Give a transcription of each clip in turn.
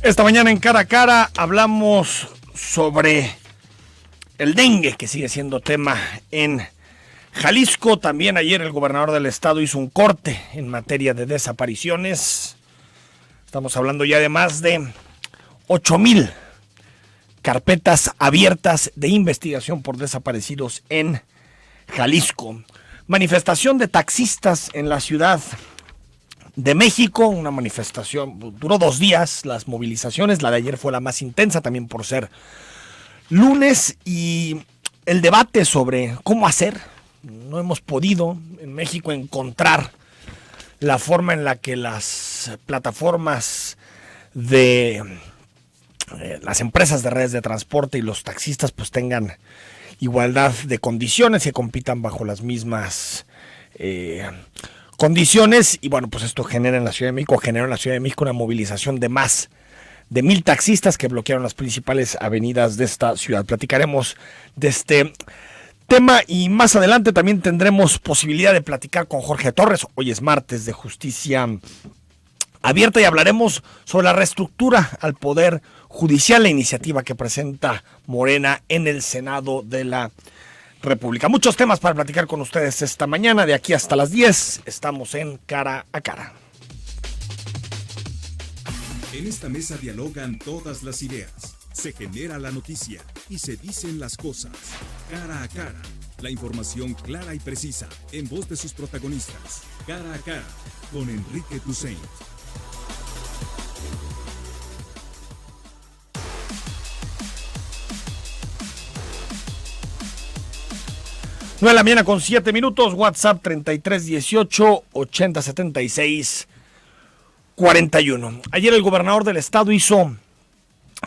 Esta mañana en Cara a Cara hablamos sobre el dengue, que sigue siendo tema en Jalisco. También ayer el gobernador del estado hizo un corte en materia de desapariciones. Estamos hablando ya de más de 8,000 carpetas abiertas de investigación por desaparecidos en Jalisco. Manifestación de taxistas en la Ciudad de México, una manifestación, duró 2 días las movilizaciones, la de ayer fue la más intensa también por ser lunes, y el debate sobre cómo hacer. No hemos podido en México encontrar la forma en la que las plataformas de las empresas de redes de transporte y los taxistas pues tengan igualdad de condiciones y compitan bajo las mismas condiciones. Y bueno, pues esto generó en la Ciudad de México una movilización de más de 1,000 taxistas que bloquearon las principales avenidas de esta ciudad. Platicaremos de este tema y más adelante también tendremos posibilidad de platicar con Jorge Torres. Hoy es martes de Justicia Abierta y hablaremos sobre la reestructura al Poder Judicial, la iniciativa que presenta Morena en el Senado de la República. Muchos temas para platicar con ustedes esta mañana. De aquí hasta las 10 estamos en Cara a Cara. En esta mesa dialogan todas las ideas, se genera la noticia y se dicen las cosas. Cara a Cara, la información clara y precisa en voz de sus protagonistas. Cara a Cara, con Enrique Tucent. 9 de la mañana con 7 minutos, WhatsApp 3318-8076-41. Ayer el gobernador del estado hizo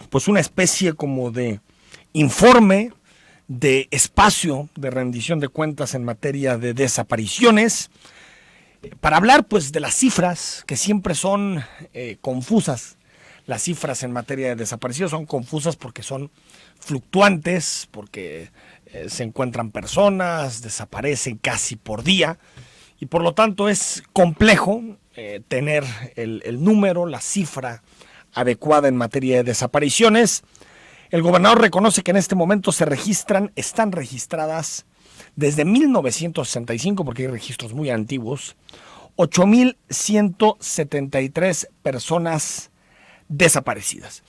pues una especie como de informe de espacio de rendición de cuentas en materia de desapariciones, para hablar pues de las cifras que siempre son confusas. Las cifras en materia de desaparecidos son confusas porque son fluctuantes, porque se encuentran personas, desaparecen casi por día y por lo tanto es complejo tener el número, la cifra adecuada en materia de desapariciones. El gobernador reconoce que en este momento están registradas desde 1965, porque hay registros muy antiguos, 8,173 personas desaparecidas.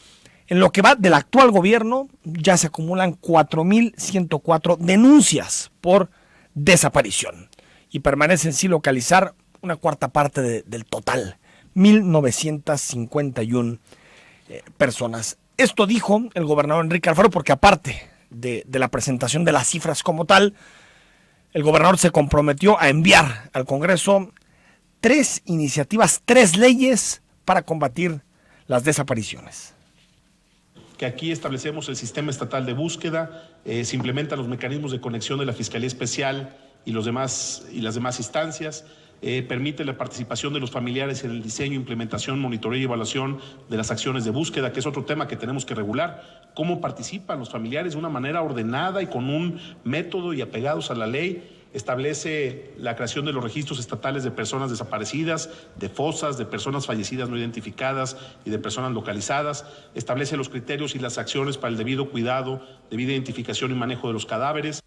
En lo que va del actual gobierno, ya se acumulan 4,104 denuncias por desaparición y permanecen sin localizar una cuarta parte del total, 1,951 personas. Esto dijo el gobernador Enrique Alfaro porque aparte de la presentación de las cifras como tal, el gobernador se comprometió a enviar al Congreso 3 iniciativas, 3 leyes para combatir las desapariciones. Que aquí establecemos el sistema estatal de búsqueda, se implementan los mecanismos de conexión de la Fiscalía Especial y las demás instancias, permite la participación de los familiares en el diseño, implementación, monitoreo y evaluación de las acciones de búsqueda, que es otro tema que tenemos que regular. Cómo participan los familiares de una manera ordenada y con un método y apegados a la ley. Establece la creación de los registros estatales de personas desaparecidas, de fosas, de personas fallecidas no identificadas y de personas localizadas. Establece los criterios y las acciones para el debido cuidado, debida identificación y manejo de los cadáveres.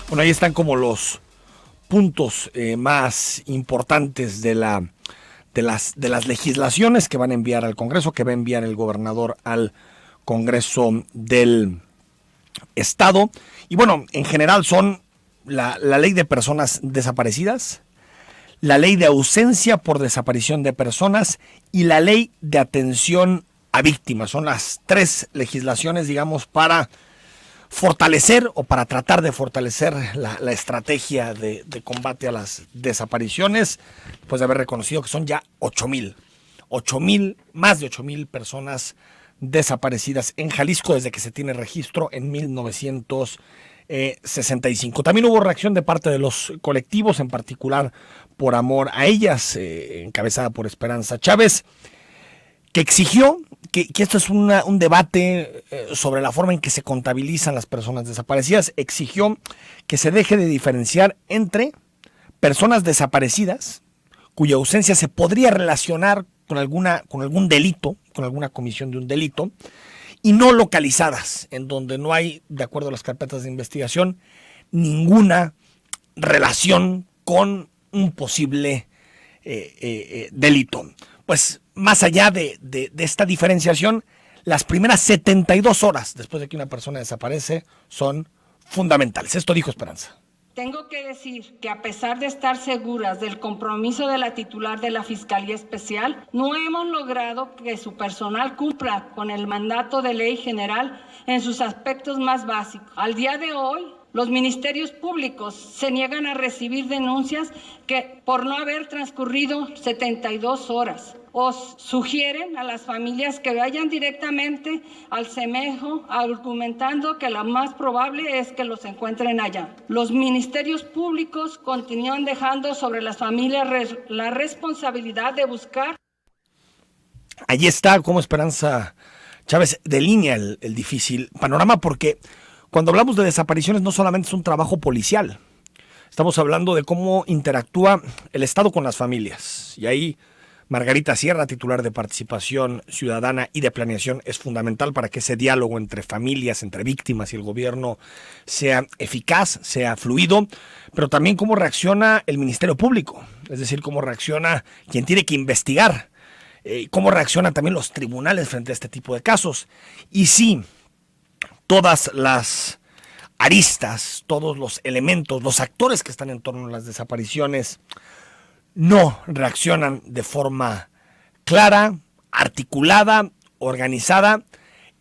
Bueno, ahí están como los puntos más importantes de las legislaciones que van a enviar al Congreso, que va a enviar el gobernador al Congreso del Estado. Y bueno, en general son la ley de personas desaparecidas, la ley de ausencia por desaparición de personas y la ley de atención a víctimas. Son las 3 legislaciones, digamos, para fortalecer o para tratar de fortalecer la estrategia de combate a las desapariciones, pues de haber reconocido que son ya 8,000, más de 8,000 personas desaparecidas en Jalisco desde que se tiene registro en 1965. También hubo reacción de parte de los colectivos, en particular por Amor a Ellas, encabezada por Esperanza Chávez, que exigió que esto es un debate sobre la forma en que se contabilizan las personas desaparecidas. Exigió que se deje de diferenciar entre personas desaparecidas cuya ausencia se podría relacionar con algún delito, con alguna comisión de un delito, y no localizadas, en donde no hay, de acuerdo a las carpetas de investigación, ninguna relación con un posible delito. Pues más allá de esta diferenciación, las primeras 72 horas después de que una persona desaparece son fundamentales. Esto dijo Esperanza. Tengo que decir que a pesar de estar seguras del compromiso de la titular de la Fiscalía Especial, no hemos logrado que su personal cumpla con el mandato de ley general en sus aspectos más básicos. Al día de hoy, los ministerios públicos se niegan a recibir denuncias que por no haber transcurrido 72 horas. O sugieren a las familias que vayan directamente al CEMEJO argumentando que lo más probable es que los encuentren allá. Los ministerios públicos continúan dejando sobre las familias la responsabilidad de buscar. Allí está cómo Esperanza Chávez delinea el difícil panorama, porque cuando hablamos de desapariciones no solamente es un trabajo policial, estamos hablando de cómo interactúa el Estado con las familias. Y ahí Margarita Sierra, titular de Participación Ciudadana y de Planeación, es fundamental para que ese diálogo entre familias, entre víctimas y el gobierno sea eficaz, sea fluido, pero también cómo reacciona el Ministerio Público, es decir, cómo reacciona quien tiene que investigar, cómo reaccionan también los tribunales frente a este tipo de casos. Y sí, todas las aristas, todos los elementos, los actores que están en torno a las desapariciones no reaccionan de forma clara, articulada, organizada.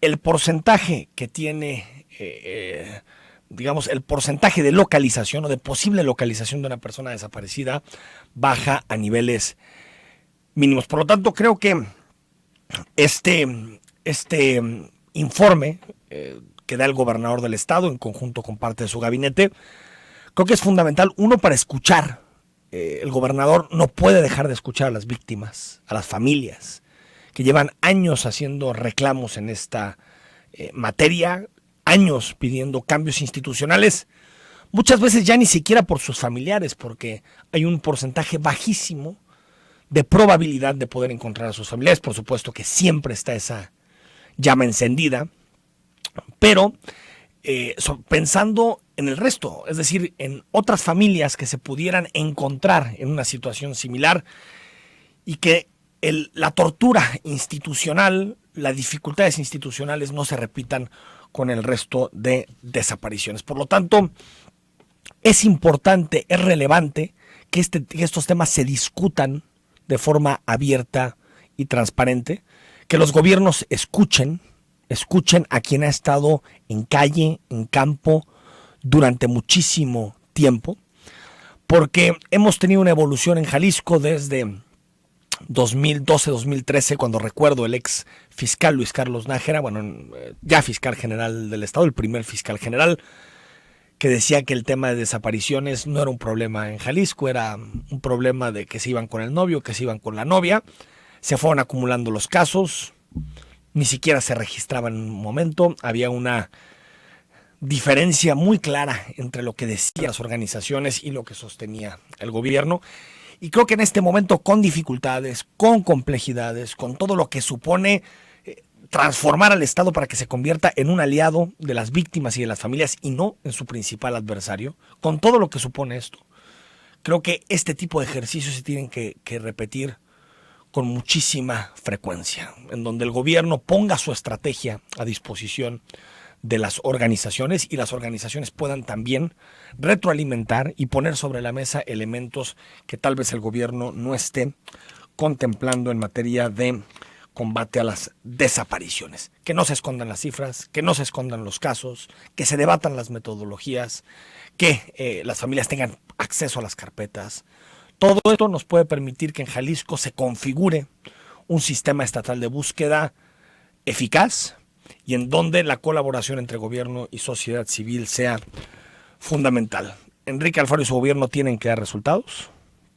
El porcentaje que tiene, el porcentaje de localización o de posible localización de una persona desaparecida baja a niveles mínimos. Por lo tanto, creo que este informe que da el gobernador del estado en conjunto con parte de su gabinete, creo que es fundamental, uno, para escuchar. El gobernador no puede dejar de escuchar a las víctimas, a las familias, que llevan años haciendo reclamos en esta materia, años pidiendo cambios institucionales, muchas veces ya ni siquiera por sus familiares, porque hay un porcentaje bajísimo de probabilidad de poder encontrar a sus familiares. Por supuesto que siempre está esa llama encendida, pero pensando en el resto, es decir, en otras familias que se pudieran encontrar en una situación similar y que la tortura institucional, las dificultades institucionales no se repitan con el resto de desapariciones. Por lo tanto, es importante, es relevante que estos temas se discutan de forma abierta y transparente, que los gobiernos escuchen a quien ha estado en calle, en campo, durante muchísimo tiempo, porque hemos tenido una evolución en Jalisco desde 2012-2013, cuando recuerdo el ex fiscal Luis Carlos Nájera, ya fiscal general del estado, el primer fiscal general, que decía que el tema de desapariciones no era un problema en Jalisco, era un problema de que se iban con el novio, que se iban con la novia. Se fueron acumulando los casos, ni siquiera se registraban en un momento, había una diferencia muy clara entre lo que decían las organizaciones y lo que sostenía el gobierno. Y creo que en este momento, con dificultades, con complejidades, con todo lo que supone transformar al Estado para que se convierta en un aliado de las víctimas y de las familias y no en su principal adversario, con todo lo que supone esto, creo que este tipo de ejercicios se tienen que repetir con muchísima frecuencia, en donde el gobierno ponga su estrategia a disposición de las organizaciones y las organizaciones puedan también retroalimentar y poner sobre la mesa elementos que tal vez el gobierno no esté contemplando en materia de combate a las desapariciones. Que no se escondan las cifras, que no se escondan los casos, que se debatan las metodologías, que las familias tengan acceso a las carpetas. Todo esto nos puede permitir que en Jalisco se configure un sistema estatal de búsqueda eficaz y en donde la colaboración entre gobierno y sociedad civil sea fundamental. Enrique Alfaro y su gobierno tienen que dar resultados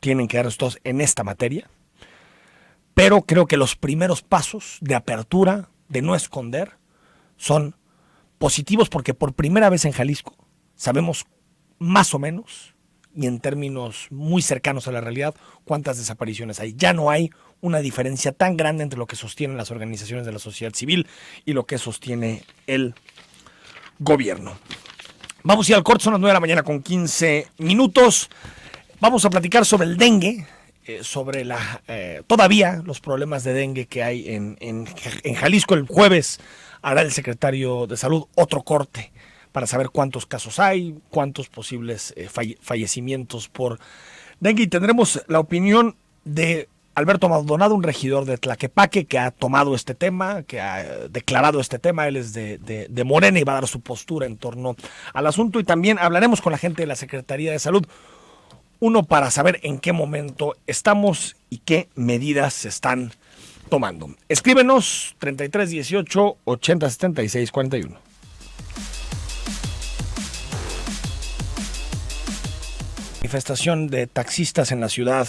en esta materia, pero creo que los primeros pasos de apertura, de no esconder, son positivos porque por primera vez en Jalisco sabemos más o menos y en términos muy cercanos a la realidad, cuántas desapariciones hay. Ya no hay una diferencia tan grande entre lo que sostienen las organizaciones de la sociedad civil y lo que sostiene el gobierno. Vamos a ir al corte, son las 9 de la mañana con 15 minutos. Vamos a platicar sobre el dengue, sobre todavía los problemas de dengue que hay en Jalisco. El jueves hará el secretario de Salud otro corte para saber cuántos casos hay, cuántos posibles fallecimientos por dengue. Y tendremos la opinión de Alberto Maldonado, un regidor de Tlaquepaque que ha tomado este tema, que ha declarado este tema. Él es de Morena y va a dar su postura en torno al asunto. Y también hablaremos con la gente de la Secretaría de Salud, uno para saber en qué momento estamos y qué medidas se están tomando. Escríbenos 33 18 80 76 41. Manifestación de taxistas en la Ciudad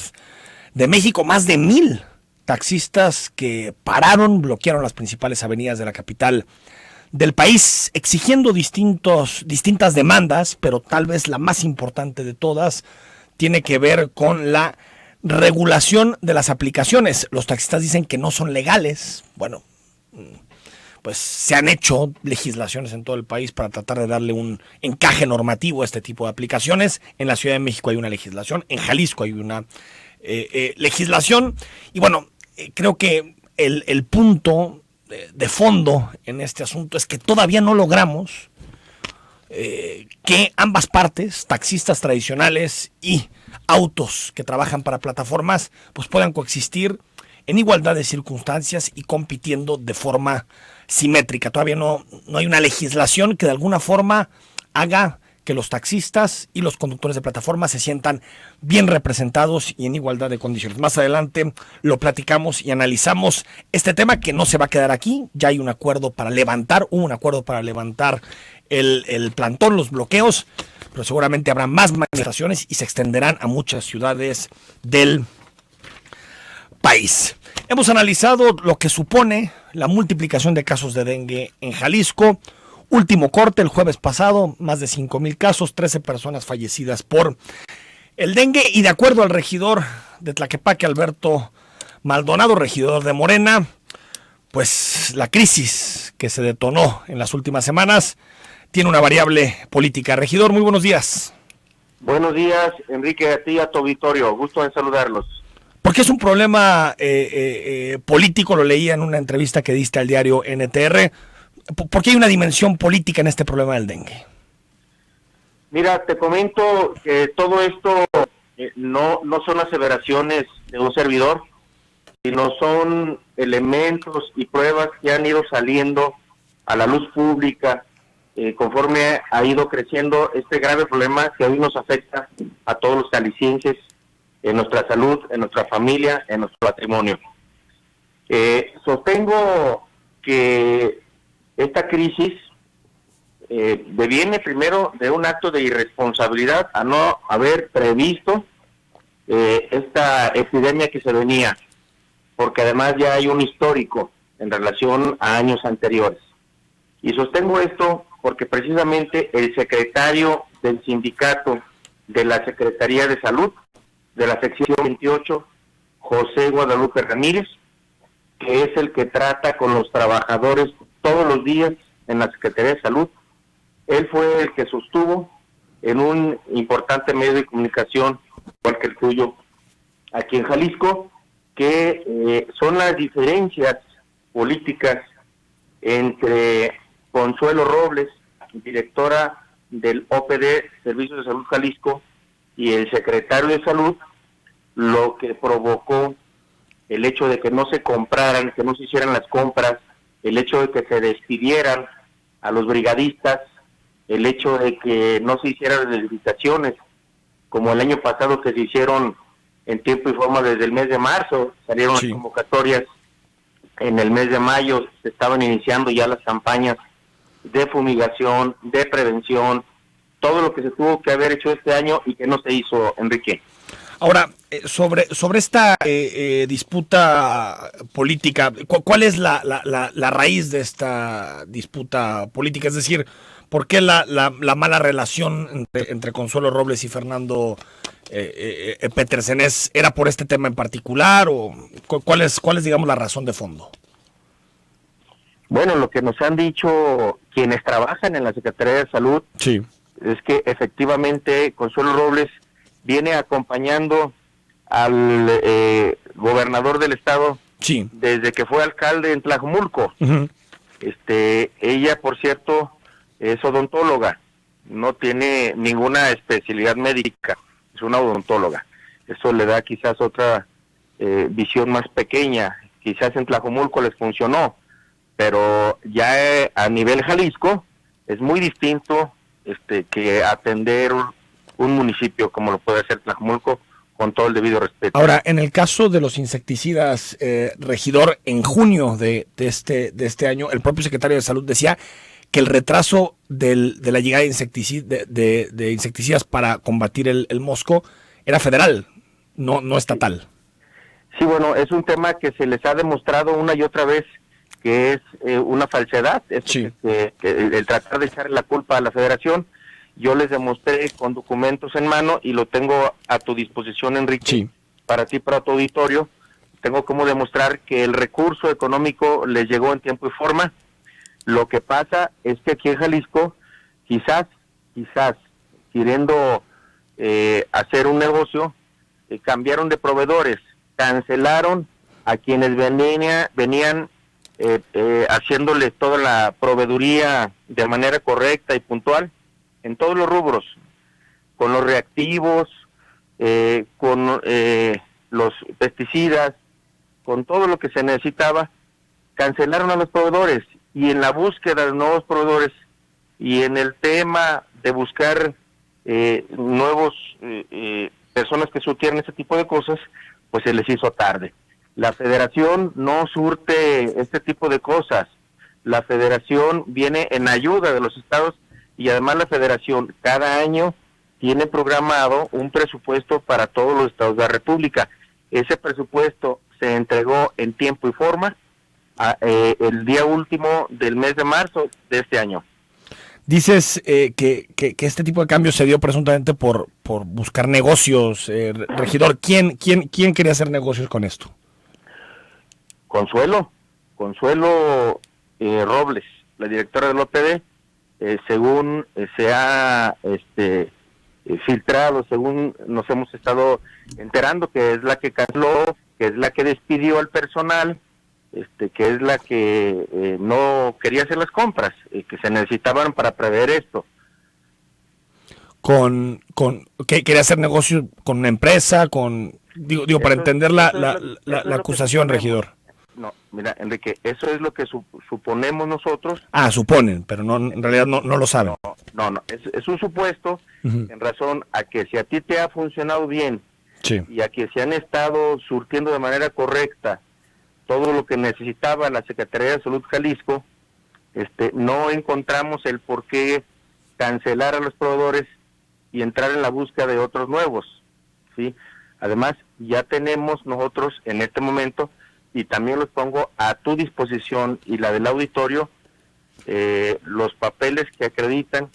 de México, más de 1,000 taxistas que bloquearon las principales avenidas de la capital del país, exigiendo distintas demandas, pero tal vez la más importante de todas tiene que ver con la regulación de las aplicaciones. Los taxistas dicen que no son legales. Bueno, pues se han hecho legislaciones en todo el país para tratar de darle un encaje normativo a este tipo de aplicaciones. En la Ciudad de México hay una legislación, en Jalisco hay una legislación. Y bueno, creo que el punto de fondo en este asunto es que todavía no logramos que ambas partes, taxistas tradicionales y autos que trabajan para plataformas, pues puedan coexistir en igualdad de circunstancias y compitiendo de forma simétrica. Todavía no hay una legislación que de alguna forma haga que los taxistas y los conductores de plataformas se sientan bien representados y en igualdad de condiciones. Más adelante lo platicamos y analizamos este tema, que no se va a quedar aquí. Ya hay un acuerdo para levantar, el plantón, los bloqueos, pero seguramente habrá más manifestaciones y se extenderán a muchas ciudades del país. Hemos analizado lo que supone la multiplicación de casos de dengue en Jalisco. Último corte el jueves pasado, más de 5,000 casos, 13 personas fallecidas por el dengue. Y de acuerdo al regidor de Tlaquepaque, Alberto Maldonado, regidor de Morena, pues la crisis que se detonó en las últimas semanas tiene una variable política. Regidor, muy buenos días. Buenos días, Enrique, a ti y a tu auditorio. Gusto en saludarlos. Porque es un problema político, lo leía en una entrevista que diste al diario NTR. ¿Por qué hay una dimensión política en este problema del dengue? Mira, te comento que todo esto no son aseveraciones de un servidor, sino son elementos y pruebas que han ido saliendo a la luz pública conforme ha ido creciendo este grave problema que hoy nos afecta a todos los jaliscienses, en nuestra salud, en nuestra familia, en nuestro patrimonio. Sostengo que esta crisis deviene primero de un acto de irresponsabilidad a no haber previsto esta epidemia que se venía, porque además ya hay un histórico en relación a años anteriores. Y sostengo esto porque precisamente el secretario del sindicato de la Secretaría de Salud, de la sección 28, José Guadalupe Ramírez, que es el que trata con los trabajadores todos los días en la Secretaría de Salud, él fue el que sostuvo en un importante medio de comunicación, igual que el tuyo, aquí en Jalisco, que son las diferencias políticas entre Consuelo Robles, directora del OPD, Servicios de Salud Jalisco, y el secretario de Salud, lo que provocó el hecho de que no se compraran, que no se hicieran las compras, el hecho de que se despidieran a los brigadistas, el hecho de que no se hicieran licitaciones, como el año pasado que se hicieron en tiempo y forma desde el mes de marzo, salieron las convocatorias en el mes de mayo, se estaban iniciando ya las campañas de fumigación, de prevención, todo lo que se tuvo que haber hecho este año y que no se hizo, Enrique. Ahora, sobre esta disputa política, ¿cuál es la raíz de esta disputa política? Es decir, ¿Por qué la mala relación entre Consuelo Robles y Fernando Petersen? ¿Era por este tema en particular o cuál es, digamos, la razón de fondo? Bueno, lo que nos han dicho quienes trabajan en la Secretaría de Salud, sí, es que efectivamente Consuelo Robles viene acompañando al gobernador del estado, sí, desde que fue alcalde en Tlajomulco. Uh-huh. Ella, por cierto, es odontóloga, no tiene ninguna especialidad médica, es una odontóloga. Eso le da quizás otra visión más pequeña. Quizás en Tlajomulco les funcionó, pero ya a nivel Jalisco es muy distinto que atender un municipio como lo puede ser Tlajomulco, con todo el debido respeto. Ahora, en el caso de los insecticidas, regidor, en junio de este año, el propio secretario de Salud decía que el retraso de la llegada de insecticidas para combatir el mosco era federal, no estatal. Sí, bueno, es un tema que se les ha demostrado una y otra vez que es una falsedad, sí. El tratar de echarle la culpa a la federación. Yo les demostré con documentos en mano y lo tengo a tu disposición, Enrique, sí, para ti, para tu auditorio. Tengo como demostrar que el recurso económico les llegó en tiempo y forma. Lo que pasa es que aquí en Jalisco, quizás, queriendo hacer un negocio, cambiaron de proveedores, cancelaron a quienes venían haciéndole toda la proveeduría de manera correcta y puntual en todos los rubros, con los reactivos, con los pesticidas, con todo lo que se necesitaba. Cancelaron a los proveedores, y en la búsqueda de nuevos proveedores y en el tema de buscar nuevos personas que surtieran ese tipo de cosas, pues se les hizo tarde. La federación no surte este tipo de cosas. La federación viene en ayuda de los estados, y además la federación cada año tiene programado un presupuesto para todos los estados de la República. Ese presupuesto se entregó en tiempo y forma el día último del mes de marzo de este año. Dices que este tipo de cambios se dio presuntamente por buscar negocios, regidor. ¿Quién quería hacer negocios con esto? Consuelo Robles, la directora del OPD, según se ha filtrado, según nos hemos estado enterando, que es la que canceló, que es la que despidió al personal, que es la que no quería hacer las compras que se necesitaban para prever esto. ¿Qué quería hacer negocios con una empresa? Digo para entender la acusación, regidor. No, mira, Enrique, eso es lo que suponemos nosotros. Ah, suponen, pero no, en realidad no lo saben. No, es un supuesto, uh-huh, en razón a que si a ti te ha funcionado bien, sí, y a que se han estado surtiendo de manera correcta todo lo que necesitaba la Secretaría de Salud Jalisco, no encontramos el por qué cancelar a los proveedores y entrar en la búsqueda de otros nuevos, ¿sí? Además, ya tenemos nosotros en este momento, y también los pongo a tu disposición y la del auditorio, los papeles que acreditan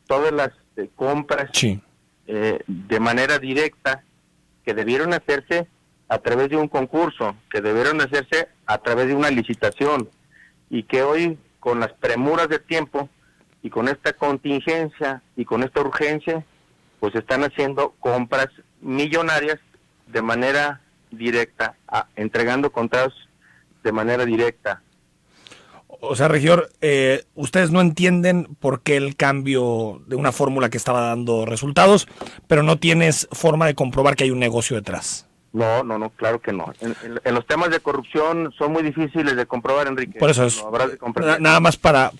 todas las compras, sí, de manera directa, que debieron hacerse a través de un concurso, que debieron hacerse a través de una licitación, y que hoy, con las premuras de tiempo y con esta contingencia y con esta urgencia, pues están haciendo compras millonarias de manera directa, entregando contratos de manera directa. O sea, regidor, ustedes no entienden por qué el cambio de una fórmula que estaba dando resultados, pero no tienes forma de comprobar que hay un negocio detrás. No, claro que no. En los temas de corrupción son muy difíciles de comprobar, Enrique. Por eso es nada más para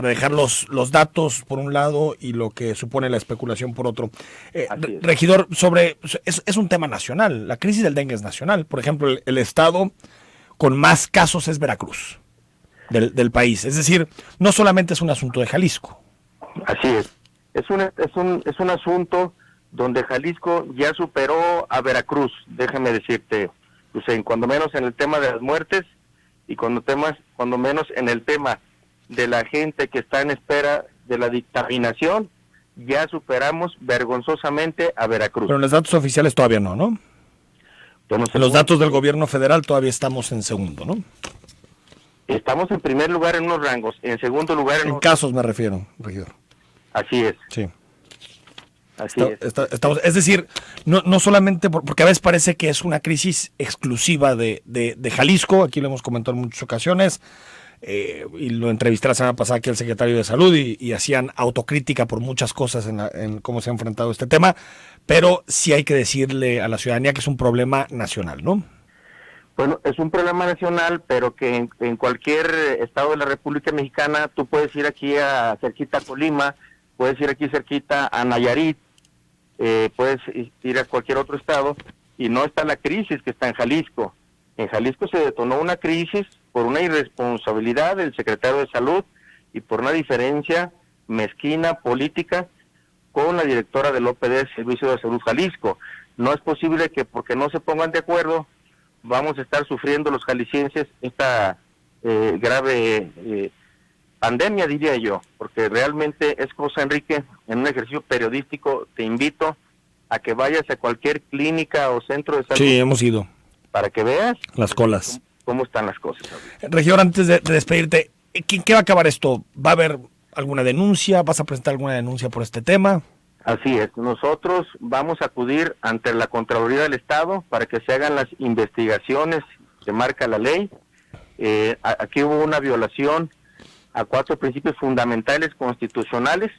dejar los datos por un lado y lo que supone la especulación por otro. Regidor, es un tema nacional. La crisis del dengue es nacional. Por ejemplo, el estado con más casos es Veracruz del país. Es decir, no solamente es un asunto de Jalisco. Así es. Es un asunto donde Jalisco ya superó a Veracruz, déjame decirte, Hussein, cuando menos en el tema de las muertes y cuando menos en el tema de la gente que está en espera de la dictaminación ya superamos vergonzosamente a Veracruz. Pero en los datos oficiales todavía no, ¿no? Bueno, En los datos del gobierno federal todavía estamos en segundo, ¿no? Estamos en primer lugar en unos rangos, en segundo lugar en En otros. casos me refiero, regidor. Así es, Sí. así es. Estamos, es decir, no solamente porque a veces parece que es una crisis exclusiva de Jalisco, aquí lo hemos comentado en muchas ocasiones, y lo entrevisté la semana pasada aquí al secretario de Salud y hacían autocrítica por muchas cosas en cómo se ha enfrentado este tema, pero sí hay que decirle a la ciudadanía que es un problema nacional, ¿no? Bueno, es un problema nacional, pero que en cualquier estado de la República Mexicana, tú puedes ir aquí cerquita a Colima, puedes ir aquí cerquita a Nayarit, puedes ir a cualquier otro estado, y no está la crisis que está en Jalisco. En Jalisco se detonó una crisis por una irresponsabilidad del secretario de Salud y por una diferencia mezquina política con la directora del OPD, Servicio de Salud Jalisco. No es posible que porque no se pongan de acuerdo vamos a estar sufriendo los jaliscienses esta grave pandemia, diría yo, porque realmente es cosa, Enrique, en un ejercicio periodístico te invito a que vayas a cualquier clínica o centro de salud. Sí, hemos ido. Para que veas las colas. Cómo están las cosas. Regidor, antes de despedirte, ¿qué va a acabar esto? ¿Va a haber alguna denuncia? ¿Vas a presentar alguna denuncia por este tema? Así es, nosotros vamos a acudir ante la Contraloría del Estado para que se hagan las investigaciones que marca la ley. Aquí hubo una violación a 4 principios fundamentales constitucionales.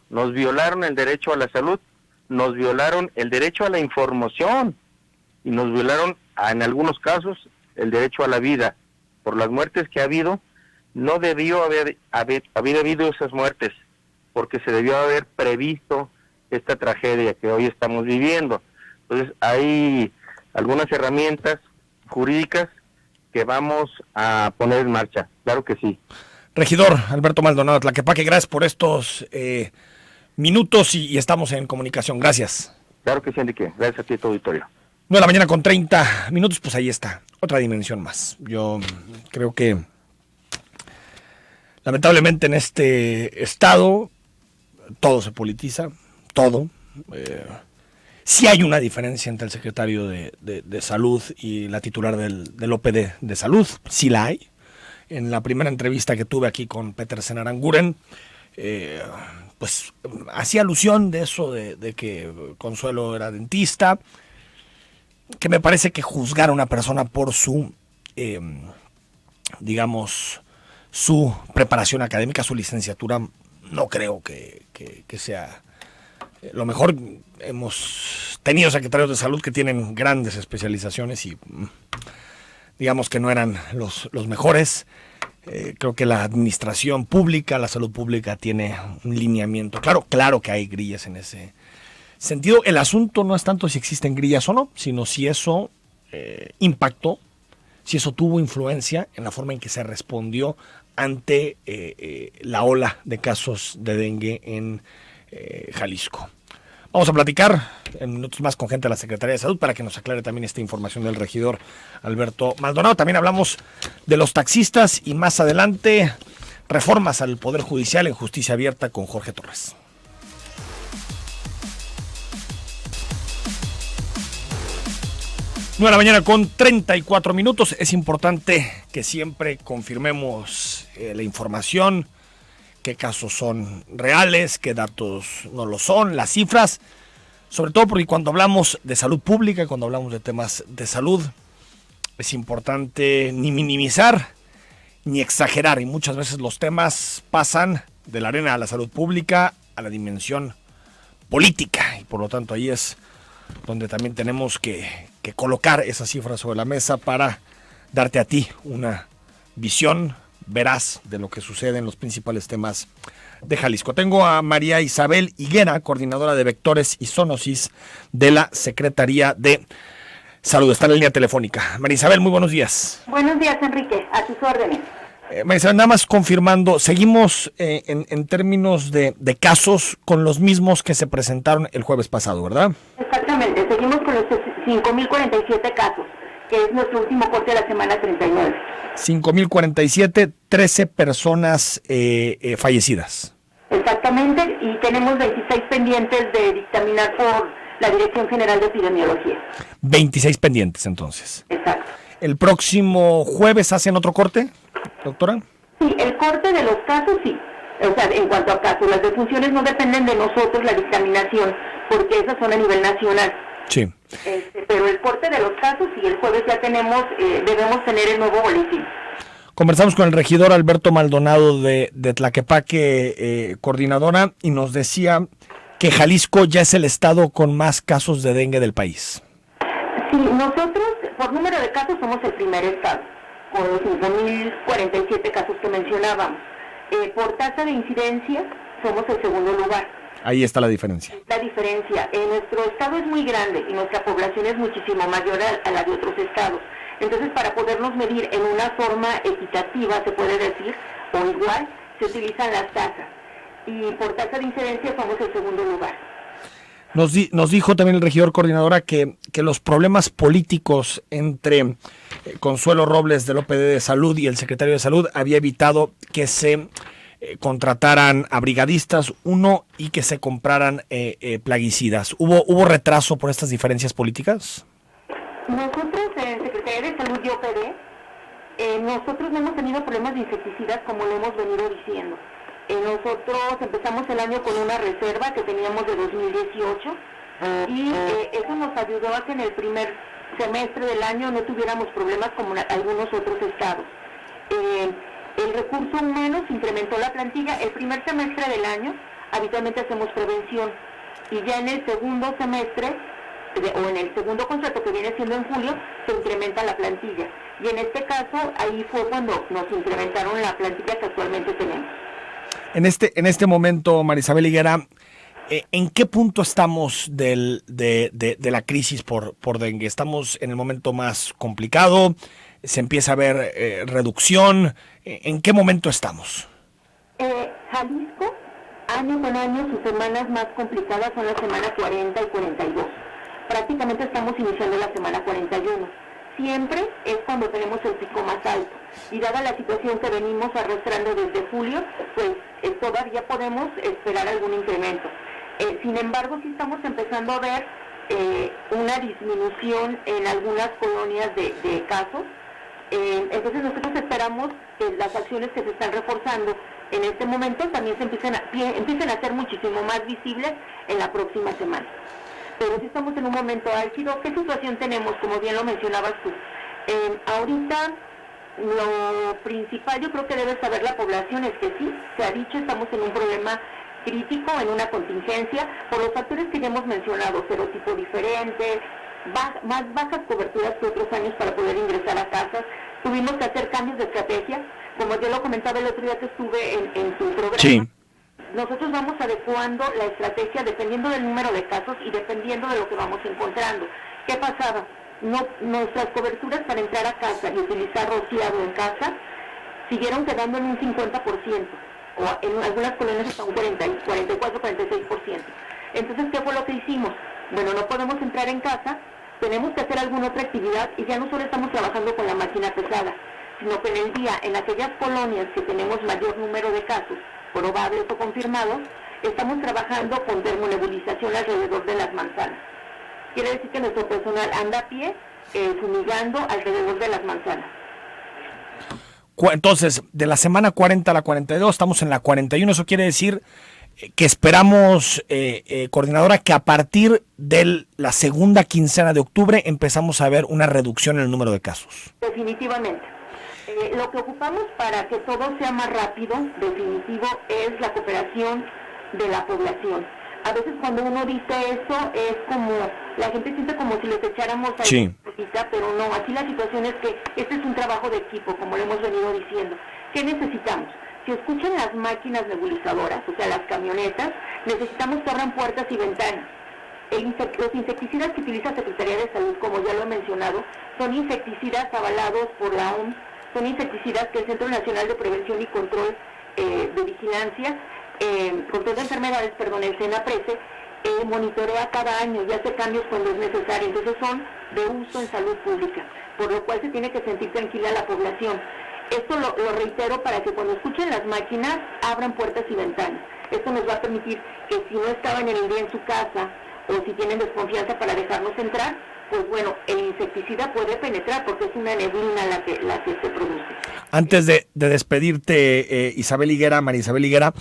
Nos violaron el derecho a la salud, nos violaron el derecho a la información y nos violaron, en algunos casos, el derecho a la vida. Por las muertes que ha habido, no debió haber habido esas muertes, porque se debió haber previsto esta tragedia que hoy estamos viviendo. Entonces, hay algunas herramientas jurídicas que vamos a poner en marcha, claro que sí. Regidor Alberto Maldonado Tlaquepaque, gracias por estos minutos y estamos en comunicación. Gracias. Claro que sí, Enrique. Gracias a ti y a tu auditorio. 9:30 pues ahí está, otra dimensión más. Yo creo que lamentablemente en este estado todo se politiza, todo. Sí hay una diferencia entre el secretario de Salud y la titular del OPD de Salud, sí la hay. En la primera entrevista que tuve aquí con Petersen Aranguren, pues hacía alusión de eso, de que Consuelo era dentista, que me parece que juzgar a una persona por su, digamos, su preparación académica, su licenciatura, no creo que sea lo mejor. Hemos tenido secretarios de salud que tienen grandes especializaciones y digamos que no eran los mejores. Creo que la administración pública, la salud pública tiene un lineamiento. Claro que hay grillas en ese sentido. El asunto no es tanto si existen grillas o no, sino si eso impactó, si eso tuvo influencia en la forma en que se respondió ante la ola de casos de dengue en Jalisco. Vamos a platicar en minutos más con gente de la Secretaría de Salud para que nos aclare también esta información del regidor Alberto Maldonado. También hablamos de los taxistas y más adelante reformas al Poder Judicial en Justicia Abierta con Jorge Torres. 9:34 a.m. Es importante que siempre confirmemos la información, qué casos son reales, qué datos no lo son, las cifras, sobre todo porque cuando hablamos de salud pública, cuando hablamos de temas de salud, es importante ni minimizar ni exagerar, y muchas veces los temas pasan de la arena de la salud pública a la dimensión política, y por lo tanto ahí es donde también tenemos que colocar esas cifras sobre la mesa para darte a ti una visión veraz de lo que sucede en los principales temas de Jalisco. Tengo a María Isabel Higuera, coordinadora de vectores y zoonosis de la Secretaría de Salud. Está en la línea telefónica. María Isabel, muy buenos días. Buenos días, Enrique, a tus órdenes. María Isabel, nada más confirmando, seguimos en términos de casos con los mismos que se presentaron el jueves pasado, ¿verdad? Exactamente, seguimos con los 5.047 casos, que es nuestro último corte de la semana 39. 5.047, 13 personas fallecidas. Exactamente, y tenemos 26 pendientes de dictaminar por la Dirección General de Epidemiología. 26 pendientes, entonces. Exacto. ¿El próximo jueves hacen otro corte, doctora? Sí, el corte de los casos sí. O sea, en cuanto a casos, las defunciones no dependen de nosotros, la dictaminación, porque esas son a nivel nacional. Sí. Pero el corte de los casos sí, el jueves ya debemos tener el nuevo boletín. Conversamos con el regidor Alberto Maldonado de Tlaquepaque, coordinadora, y nos decía que Jalisco ya es el estado con más casos de dengue del país. Sí, nosotros, por número de casos, somos el primer estado, con los 5.047 casos que mencionábamos. Por tasa de incidencia, somos el segundo lugar. Ahí está la diferencia. La diferencia, nuestro estado es muy grande y nuestra población es muchísimo mayor a la de otros estados. Entonces, para podernos medir en una forma equitativa, se puede decir, o igual, se utilizan las tasas. Y por tasa de incidencia somos el segundo lugar. Nos dijo también el regidor coordinadora que los problemas políticos entre Consuelo Robles del OPD de Salud y el secretario de Salud había evitado que se contrataran a brigadistas, y que se compraran plaguicidas. ¿Hubo retraso por estas diferencias políticas? Nosotros, en Secretaría de Salud y OPD, nosotros no hemos tenido problemas de insecticidas como lo hemos venido diciendo. Nosotros empezamos el año con una reserva que teníamos de 2018 y eso nos ayudó a que en el primer semestre del año no tuviéramos problemas como algunos otros estados. El recurso humano se incrementó la plantilla. El primer semestre del año habitualmente hacemos prevención y ya en el segundo semestre o en el segundo contrato que viene siendo en julio se incrementa la plantilla y en este caso ahí fue cuando nos incrementaron la plantilla que actualmente tenemos. En este momento, Marisabel Higuera, ¿en qué punto estamos de la crisis por dengue? ¿Estamos en el momento más complicado? ¿Se empieza a ver reducción? ¿En qué momento estamos? Jalisco, año con año, sus semanas más complicadas son la semana 40 y 42. Prácticamente estamos iniciando la semana 41. Siempre es cuando tenemos el pico más alto. Y dada la situación que venimos arrastrando desde julio, pues todavía podemos esperar algún incremento. Sin embargo, sí estamos empezando a ver una disminución en algunas colonias de casos. Entonces nosotros esperamos que las acciones que se están reforzando en este momento también empiecen a ser muchísimo más visibles en la próxima semana. Pero sí estamos en un momento álgido. ¿Qué situación tenemos? Como bien lo mencionabas tú. Ahorita lo principal, yo creo que debe saber la población, es que sí, se ha dicho, estamos en un problema crítico, en una contingencia, por los factores que ya hemos mencionado, serotipo diferente, más bajas coberturas que otros años para poder ingresar a casas. Tuvimos que hacer cambios de estrategia, como yo lo comentaba el otro día que estuve en tu programa. Sí. Nosotros vamos adecuando la estrategia dependiendo del número de casos y dependiendo de lo que vamos encontrando. ¿Qué pasaba? Nuestras coberturas para entrar a casa y utilizar rociado en casa siguieron quedando en un 50%, o en algunas colonias hasta un 44, 46%. Entonces, ¿qué fue lo que hicimos? Bueno, no podemos entrar en casa, tenemos que hacer alguna otra actividad y ya no solo estamos trabajando con la máquina pesada, sino que en el día, en aquellas colonias que tenemos mayor número de casos, probables o confirmados, estamos trabajando con termonebulización alrededor de las manzanas. Quiere decir que nuestro personal anda a pie, fumigando alrededor de las manzanas. Entonces, de la semana 40 a la 42, estamos en la 41. Eso quiere decir que esperamos, coordinadora, que a partir de la segunda quincena de octubre empezamos a ver una reducción en el número de casos. Definitivamente. Lo que ocupamos para que todo sea más rápido, definitivo, es la cooperación de la población. A veces cuando uno dice eso, es como, la gente siente como si les echáramos a sí. Pero no, aquí la situación es que este es un trabajo de equipo, como lo hemos venido diciendo. ¿Qué necesitamos? Si escuchan las máquinas nebulizadoras, o sea, las camionetas, necesitamos que abran puertas y ventanas. Los insecticidas que utiliza Secretaría de Salud, como ya lo he mencionado, son insecticidas avalados por la OMS, son insecticidas que el Centro Nacional de Prevención y Control de Vigilancia, Control de Enfermedades, el CENAPRESE, monitorea cada año y hace cambios cuando es necesario. Entonces son de uso en salud pública, por lo cual se tiene que sentir tranquila la población. Esto lo reitero para que cuando escuchen las máquinas abran puertas y ventanas. Esto nos va a permitir que si no estaban en el día en su casa o si tienen desconfianza para dejarnos entrar, pues bueno, el insecticida puede penetrar porque es una neblina la que se produce. Antes de despedirte, María Isabel Higuera,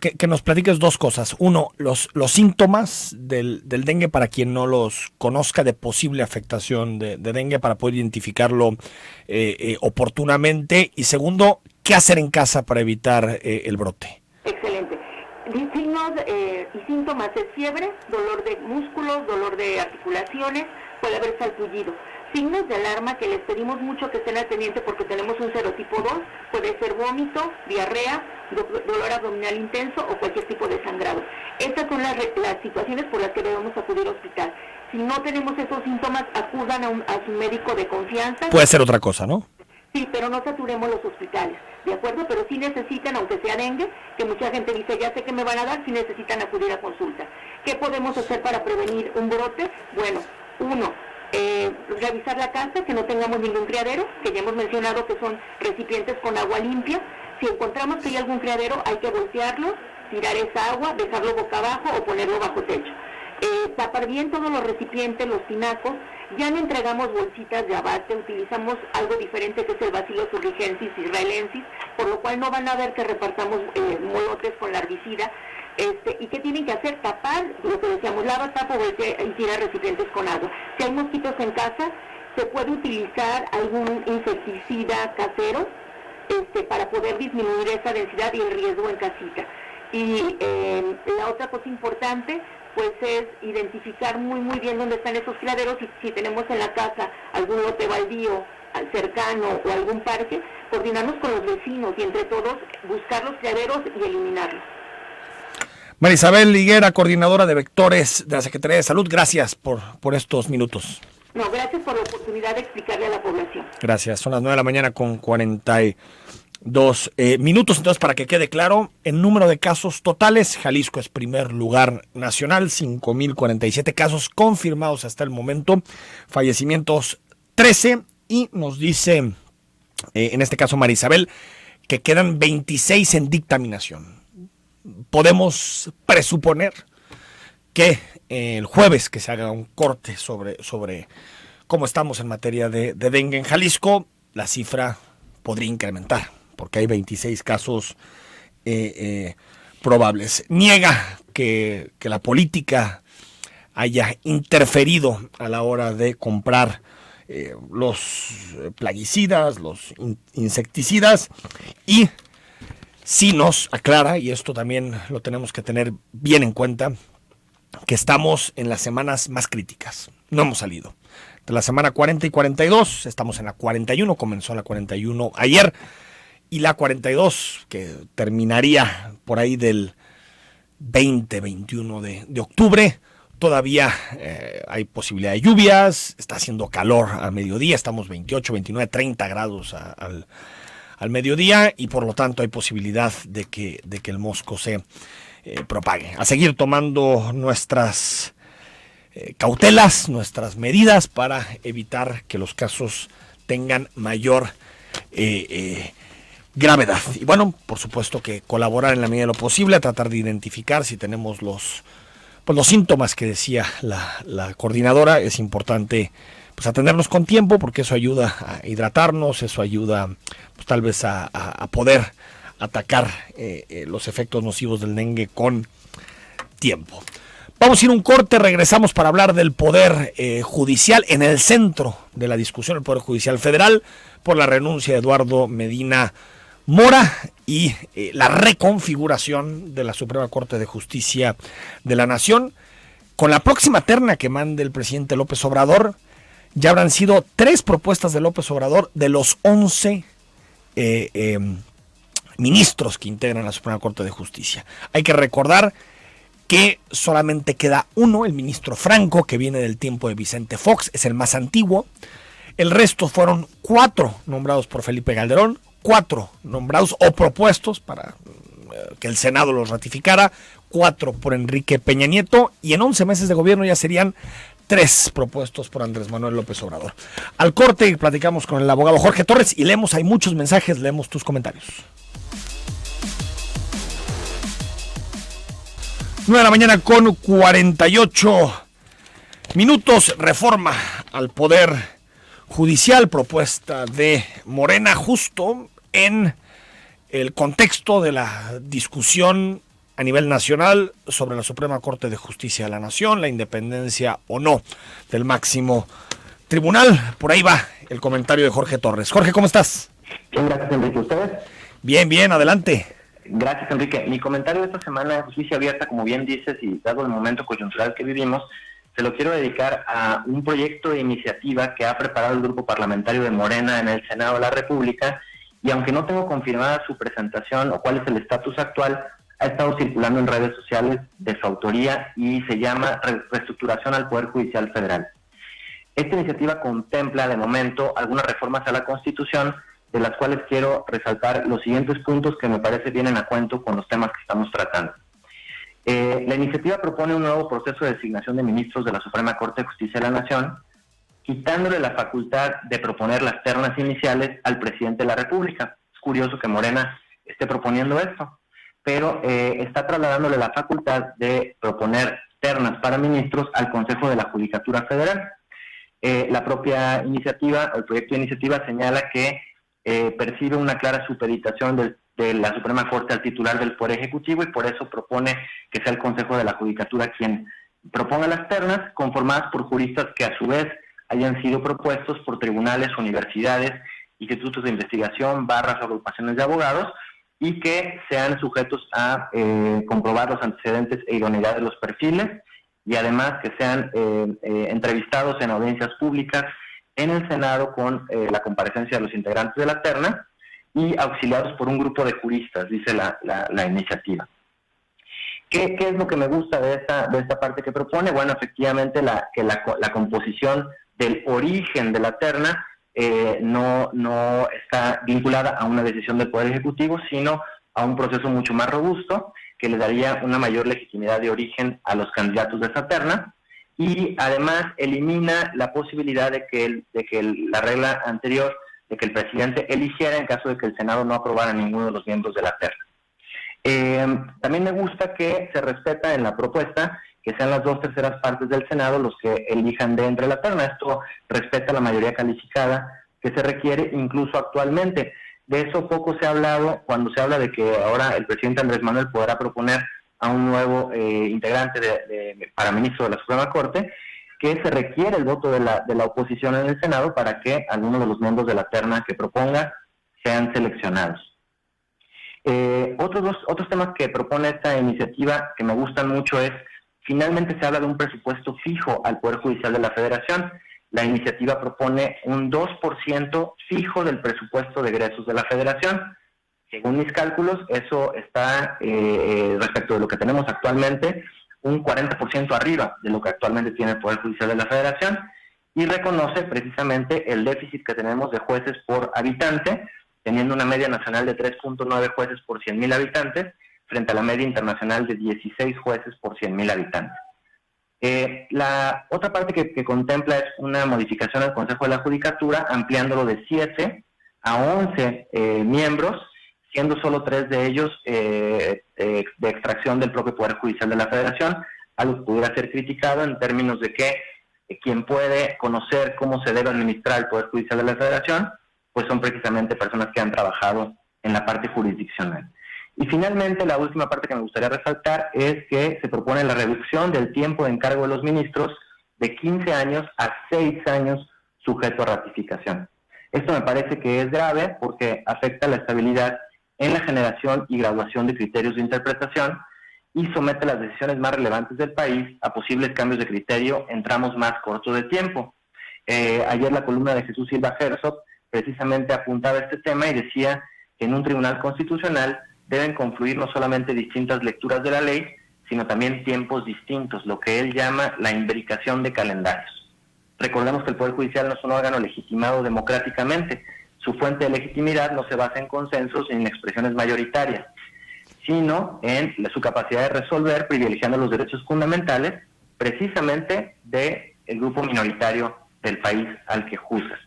que nos platiques dos cosas. Uno, los síntomas del dengue para quien no los conozca, de posible afectación de dengue, para poder identificarlo oportunamente. Y segundo, ¿qué hacer en casa para evitar el brote? Excelente. Signos y síntomas es fiebre, dolor de músculos, dolor de articulaciones, puede haber salpullido. Signos de alarma que les pedimos mucho que estén al pendiente porque tenemos un serotipo 2, puede ser vómito, diarrea, dolor abdominal intenso o cualquier tipo de sangrado. Estas son las situaciones por las que debemos acudir al hospital. Si no tenemos esos síntomas, acudan a su médico de confianza. Puede ser otra cosa, ¿no? Sí, pero no saturemos los hospitales, ¿de acuerdo? Pero sí necesitan, aunque sea dengue, que mucha gente dice, ya sé que me van a dar, sí necesitan acudir a consulta. ¿Qué podemos hacer para prevenir un brote? Bueno, uno, revisar la casa, que no tengamos ningún criadero, que ya hemos mencionado que son recipientes con agua limpia. Si encontramos que hay algún criadero, hay que voltearlo, tirar esa agua, dejarlo boca abajo o ponerlo bajo techo. Tapar bien todos los recipientes, los tinacos. Ya no entregamos bolsitas de abate, utilizamos algo diferente que es el Bacillus thuringiensis israelensis, por lo cual no van a ver que repartamos molotes con larvicida. ¿Y qué tienen que hacer? Tapar, lo que decíamos, lava, tapa, voltea y tira recipientes con agua. Si hay mosquitos en casa, se puede utilizar algún insecticida casero para poder disminuir esa densidad y el riesgo en casita. Y la otra cosa importante pues es identificar muy bien dónde están esos criaderos y si tenemos en la casa algún lote baldío cercano o algún parque, coordinarnos con los vecinos y entre todos buscar los criaderos y eliminarlos. María Isabel Higuera, coordinadora de vectores de la Secretaría de Salud, gracias por estos minutos. No, gracias por la oportunidad de explicarle a la población. Gracias, son las 9 de la mañana con 42 minutos. Entonces, para que quede claro, en número de casos totales, Jalisco es primer lugar nacional, 5,047 casos confirmados hasta el momento, fallecimientos 13, y nos dice, en este caso María Isabel, que quedan 26 en dictaminación. Podemos presuponer que el jueves que se haga un corte sobre cómo estamos en materia de dengue en Jalisco, la cifra podría incrementar, porque hay 26 casos probables. Niega que la política haya interferido a la hora de comprar los plaguicidas, los insecticidas, y sí nos aclara, y esto también lo tenemos que tener bien en cuenta, que estamos en las semanas más críticas. No hemos salido. De la semana 40 y 42, estamos en la 41, comenzó la 41 ayer, y la 42, que terminaría por ahí del 20-21 de octubre, todavía hay posibilidad de lluvias, está haciendo calor al mediodía, estamos 28, 29, 30 grados al mediodía, y por lo tanto hay posibilidad de que el mosco se propague. A seguir tomando nuestras cautelas, nuestras medidas para evitar que los casos tengan mayor gravedad. Y bueno, por supuesto que colaborar en la medida de lo posible a tratar de identificar si tenemos los síntomas que decía la coordinadora. Es importante pues atendernos con tiempo, porque eso ayuda a hidratarnos, eso ayuda pues tal vez a poder atacar los efectos nocivos del dengue con tiempo. Vamos a ir a un corte, regresamos para hablar del Poder Judicial, en el centro de la discusión, el Poder Judicial Federal, por la renuncia de Eduardo Medina Mora y la reconfiguración de la Suprema Corte de Justicia de la Nación. Con la próxima terna que mande el presidente López Obrador, ya habrán sido 3 propuestas de López Obrador de los 11 ministros que integran la Suprema Corte de Justicia. Hay que recordar que solamente queda uno, el ministro Franco, que viene del tiempo de Vicente Fox, es el más antiguo. El resto fueron 4 nombrados por Felipe Calderón, 4 nombrados o propuestos para que el Senado los ratificara, 4 por Enrique Peña Nieto, y en 11 meses de gobierno ya serían 3 propuestos por Andrés Manuel López Obrador. Al corte platicamos con el abogado Jorge Torres y hay muchos mensajes, leemos tus comentarios. 9 con 48 minutos. Reforma al Poder Judicial, propuesta de Morena, justo en el contexto de la discusión a nivel nacional sobre la Suprema Corte de Justicia de la Nación, la independencia o no del máximo tribunal. Por ahí va el comentario de Jorge Torres. Jorge, ¿cómo estás? Bien, gracias, Enrique. ¿Ustedes? Bien, adelante. Gracias, Enrique. Mi comentario de esta semana de Justicia Abierta, como bien dices, y dado el momento coyuntural que vivimos, se lo quiero dedicar a un proyecto de iniciativa que ha preparado el grupo parlamentario de Morena en el Senado de la República, y aunque no tengo confirmada su presentación o cuál es el estatus actual, ha estado circulando en redes sociales de su autoría y se llama Reestructuración al Poder Judicial Federal. Esta iniciativa contempla, de momento, algunas reformas a la Constitución, de las cuales quiero resaltar los siguientes puntos que me parece vienen a cuento con los temas que estamos tratando. La iniciativa propone un nuevo proceso de designación de ministros de la Suprema Corte de Justicia de la Nación, quitándole la facultad de proponer las ternas iniciales al presidente de la República. Es curioso que Morena esté proponiendo esto, pero está trasladándole la facultad de proponer ternas para ministros al Consejo de la Judicatura Federal. La propia iniciativa, el proyecto de iniciativa señala que percibe una clara supeditación de la Suprema Corte al titular del Poder Ejecutivo, y por eso propone que sea el Consejo de la Judicatura quien proponga las ternas, conformadas por juristas que a su vez hayan sido propuestos por tribunales, universidades, institutos de investigación, barras o agrupaciones de abogados, y que sean sujetos a comprobar los antecedentes e idoneidad de los perfiles, y además que sean entrevistados en audiencias públicas en el Senado con la comparecencia de los integrantes de la terna y auxiliados por un grupo de juristas, dice la iniciativa. ¿Qué es lo que me gusta de esta parte que propone? Bueno, efectivamente la composición del origen de la terna no está vinculada a una decisión del Poder Ejecutivo, sino a un proceso mucho más robusto que le daría una mayor legitimidad de origen a los candidatos de esa terna, y además elimina la posibilidad de que la regla anterior de que el presidente eligiera en caso de que el Senado no aprobara a ninguno de los miembros de la terna. También me gusta que se respeta en la propuesta que sean las 2/3 partes del Senado los que elijan de entre la terna. Esto respeta la mayoría calificada que se requiere incluso actualmente. De eso poco se ha hablado cuando se habla de que ahora el presidente Andrés Manuel podrá proponer a un nuevo integrante para ministro de la Suprema Corte, que se requiere el voto de la oposición en el Senado para que algunos de los miembros de la terna que proponga sean seleccionados. Otros temas que propone esta iniciativa que me gustan mucho es, finalmente se habla de un presupuesto fijo al Poder Judicial de la Federación. La iniciativa propone un 2% fijo del presupuesto de egresos de la Federación. Según mis cálculos, eso está, respecto de lo que tenemos actualmente, un 40% arriba de lo que actualmente tiene el Poder Judicial de la Federación, y reconoce precisamente el déficit que tenemos de jueces por habitante, teniendo una media nacional de 3.9 jueces por 100,000 habitantes, frente a la media internacional de 16 jueces por 100,000 habitantes. La otra parte que contempla es una modificación al Consejo de la Judicatura, ampliándolo de 7 a 11 miembros, siendo solo 3 de ellos de extracción del propio Poder Judicial de la Federación, algo que pudiera ser criticado en términos de que quien puede conocer cómo se debe administrar el Poder Judicial de la Federación, pues son precisamente personas que han trabajado en la parte jurisdiccional. Y finalmente, la última parte que me gustaría resaltar es que se propone la reducción del tiempo de encargo de los ministros de 15 años a 6 años sujeto a ratificación. Esto me parece que es grave porque afecta la estabilidad en la generación y graduación de criterios de interpretación y somete las decisiones más relevantes del país a posibles cambios de criterio en tramos más cortos de tiempo. Ayer la columna de Jesús Silva Herzog precisamente apuntaba a este tema y decía que en un tribunal constitucional deben confluir no solamente distintas lecturas de la ley, sino también tiempos distintos, lo que él llama la imbricación de calendarios. Recordemos que el Poder Judicial no es un órgano legitimado democráticamente. Su fuente de legitimidad no se basa en consensos ni en expresiones mayoritarias, sino en su capacidad de resolver privilegiando los derechos fundamentales precisamente del grupo minoritario del país al que juzga.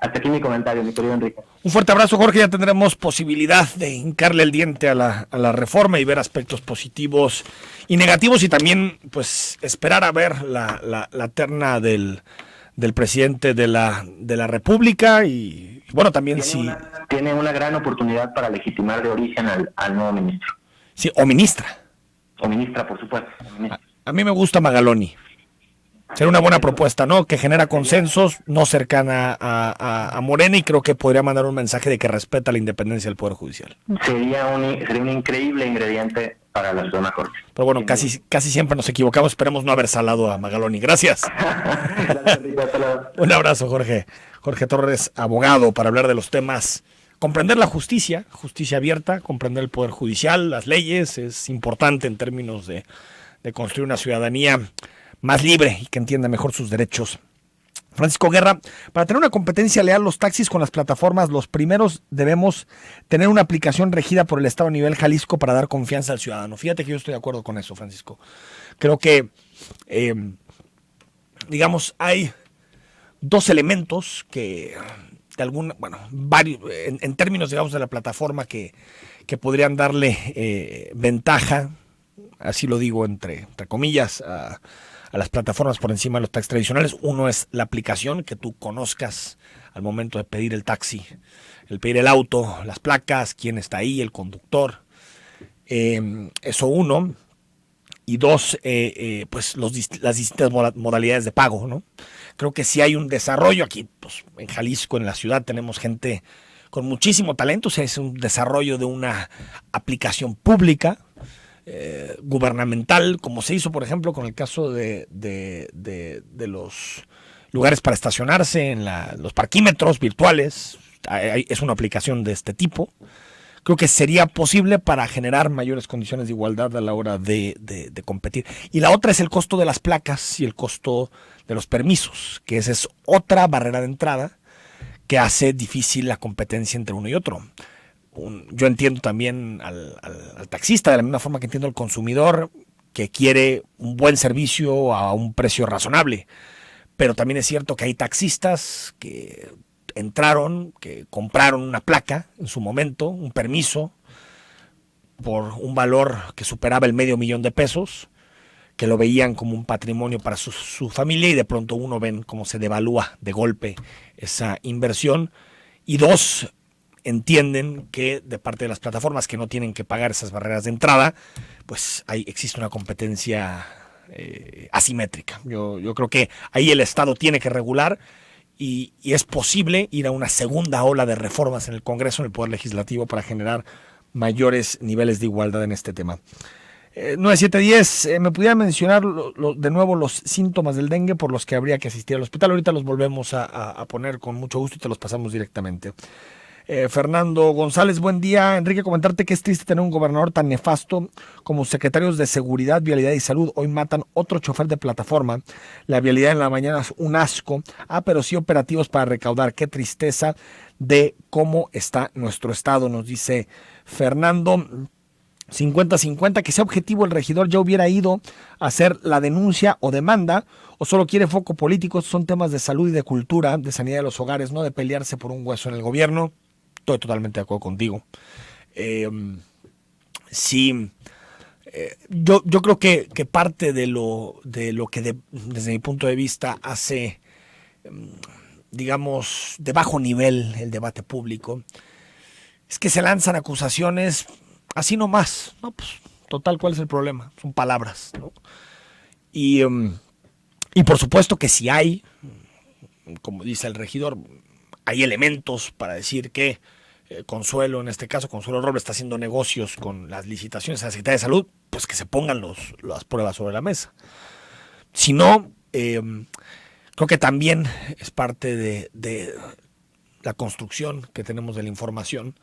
Hasta aquí mi comentario, mi querido Enrique. Un fuerte abrazo, Jorge. Ya tendremos posibilidad de hincarle el diente a la reforma y ver aspectos positivos y negativos, y también pues esperar a ver la terna del presidente de la República, y bueno, también tiene una gran oportunidad para legitimar de origen al nuevo ministro. Sí, o ministra. O ministra, por supuesto. A mí me gusta Magaloni. Sería una buena propuesta, ¿no? Que genera consensos, no cercana a Morena, y creo que podría mandar un mensaje de que respeta la independencia del Poder Judicial. Sería un increíble ingrediente para la Suprema Corte. Pero bueno, casi siempre nos equivocamos. Esperemos no haber salado a Magaloni. Gracias. Un abrazo, Jorge. Jorge Torres, abogado, para hablar de los temas. Comprender la justicia abierta, comprender el Poder Judicial, las leyes, es importante en términos de construir una ciudadanía más libre y que entienda mejor sus derechos. Francisco Guerra, para tener una competencia leal los taxis con las plataformas, los primeros debemos tener una aplicación regida por el Estado a nivel Jalisco para dar confianza al ciudadano. Fíjate que yo estoy de acuerdo con eso, Francisco. Creo que, hay dos elementos que, varios, en términos, de la plataforma que podrían darle ventaja, así lo digo entre comillas, a las plataformas por encima de los taxis tradicionales. Uno es la aplicación, que tú conozcas al momento de pedir el taxi, el pedir el auto, las placas, quién está ahí, el conductor. Eso uno. Y dos, pues las distintas modalidades de pago, ¿no? Creo que si hay un desarrollo aquí, pues en Jalisco, en la ciudad, tenemos gente con muchísimo talento. O sea, es un desarrollo de una aplicación pública, gubernamental, como se hizo, por ejemplo, con el caso de los lugares para estacionarse, en los parquímetros virtuales. Es una aplicación de este tipo. Creo que sería posible para generar mayores condiciones de igualdad a la hora de competir. Y la otra es el costo de las placas y el costo de los permisos, que esa es otra barrera de entrada que hace difícil la competencia entre uno y otro. Yo entiendo también al taxista, de la misma forma que entiendo al consumidor que quiere un buen servicio a un precio razonable, pero también es cierto que hay taxistas que que compraron una placa en su momento, un permiso, por un valor que superaba el $500,000, que lo veían como un patrimonio para su familia, y de pronto uno ven cómo se devalúa de golpe esa inversión. Y dos, entienden que de parte de las plataformas, que no tienen que pagar esas barreras de entrada, pues existe una competencia asimétrica. Yo creo que ahí el Estado tiene que regular, y es posible ir a una segunda ola de reformas en el Congreso, en el Poder Legislativo, para generar mayores niveles de igualdad en este tema. 9710, ¿me pudiera mencionar de nuevo los síntomas del dengue por los que habría que asistir al hospital? Ahorita los volvemos a poner con mucho gusto y te los pasamos directamente. Fernando González, buen día. Enrique, comentarte que es triste tener un gobernador tan nefasto como secretarios de Seguridad, Vialidad y Salud. Hoy matan otro chofer de plataforma. La vialidad en la mañana es un asco. Pero sí operativos para recaudar. Qué tristeza de cómo está nuestro estado, nos dice Fernando. 50-50, que sea objetivo, el regidor ya hubiera ido a hacer la denuncia o demanda, o solo quiere foco político. Son temas de salud y de cultura, de sanidad de los hogares, no de pelearse por un hueso en el gobierno. Estoy totalmente de acuerdo contigo. Yo creo que parte de lo que desde mi punto de vista hace, digamos, de bajo nivel el debate público, es que se lanzan acusaciones así nomás. No, pues, total, ¿cuál es el problema? Son palabras, ¿no? Y por supuesto que si hay, como dice el regidor, hay elementos para decir que Consuelo, en este caso Consuelo Robles, está haciendo negocios con las licitaciones a la Secretaría de Salud, pues que se pongan las pruebas sobre la mesa. Si no, creo que también es parte de la construcción que tenemos de la información,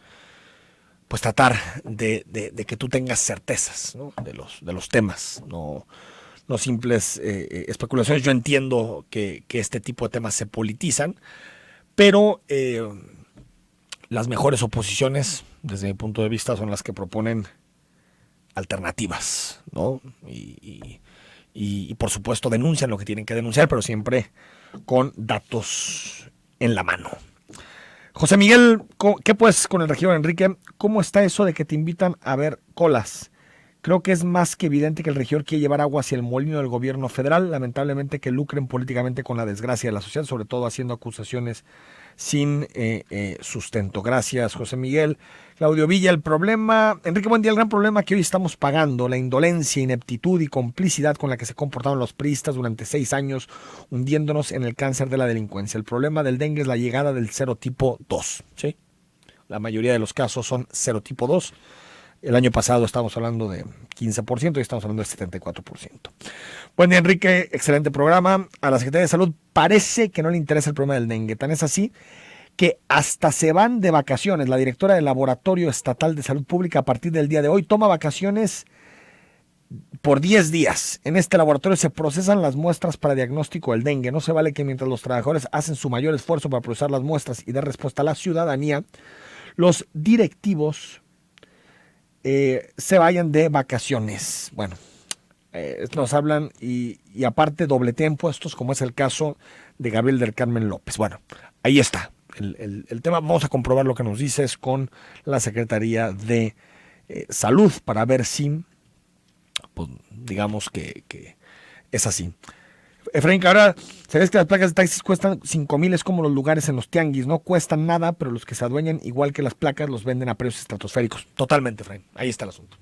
pues tratar de que tú tengas certezas, ¿no? de los temas, no simples especulaciones. Yo entiendo que este tipo de temas se politizan, pero las mejores oposiciones, desde mi punto de vista, son las que proponen alternativas, ¿no? Y por supuesto denuncian lo que tienen que denunciar, pero siempre con datos en la mano. José Miguel, ¿qué pues con el regidor Enrique? ¿Cómo está eso de que te invitan a ver colas? Creo que es más que evidente que el regidor quiere llevar agua hacia el molino del gobierno federal. Lamentablemente que lucren políticamente con la desgracia de la sociedad, sobre todo haciendo acusaciones sin sustento. Gracias, José Miguel. Claudio Villa, el problema, Enrique, buen día, el gran problema que hoy estamos pagando, la indolencia, ineptitud y complicidad con la que se comportaron los priistas durante 6 años, hundiéndonos en el cáncer de la delincuencia. El problema del dengue es la llegada del serotipo 2, ¿sí? La mayoría de los casos son serotipo 2. El año pasado estábamos hablando de 15% y estamos hablando del 74%. Buen día, Enrique, excelente programa. A la Secretaría de Salud parece que no le interesa el problema del dengue. Tan es así que hasta se van de vacaciones. La directora del Laboratorio Estatal de Salud Pública a partir del día de hoy toma vacaciones por 10 días. En este laboratorio se procesan las muestras para diagnóstico del dengue. No se vale que mientras los trabajadores hacen su mayor esfuerzo para procesar las muestras y dar respuesta a la ciudadanía, los directivos se vayan de vacaciones. Bueno, nos hablan y aparte dobletean impuestos, como es el caso de Gabriel del Carmen López. Bueno, ahí está el tema. Vamos a comprobar lo que nos dices con la Secretaría de Salud para ver si, pues, digamos que es así. Efraín Cabral, ¿sabes que las placas de taxis cuestan 5,000? Es como los lugares en los tianguis, no cuestan nada, pero los que se adueñan, igual que las placas, los venden a precios estratosféricos. Totalmente, Efraín, ahí está el asunto.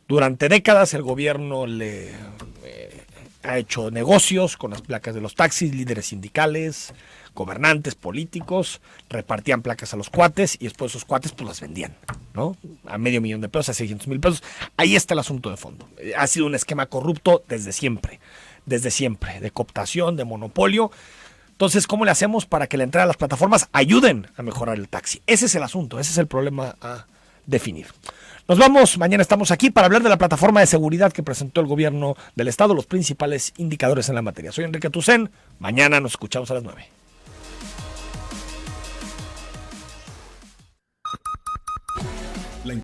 Durante décadas el gobierno le ha hecho negocios con las placas de los taxis, líderes sindicales, gobernantes, políticos, repartían placas a los cuates y después esos cuates pues las vendían, ¿no? A $500,000 pesos, a $600,000. Ahí está el asunto de fondo. Ha sido un esquema corrupto desde siempre, de cooptación, de monopolio. Entonces, ¿cómo le hacemos para que la entrada a las plataformas ayuden a mejorar el taxi? Ese es el asunto, ese es el problema a definir. Nos vamos, mañana estamos aquí para hablar de la plataforma de seguridad que presentó el gobierno del estado, los principales indicadores en la materia. Soy Enrique Tucen, mañana nos escuchamos a las 9.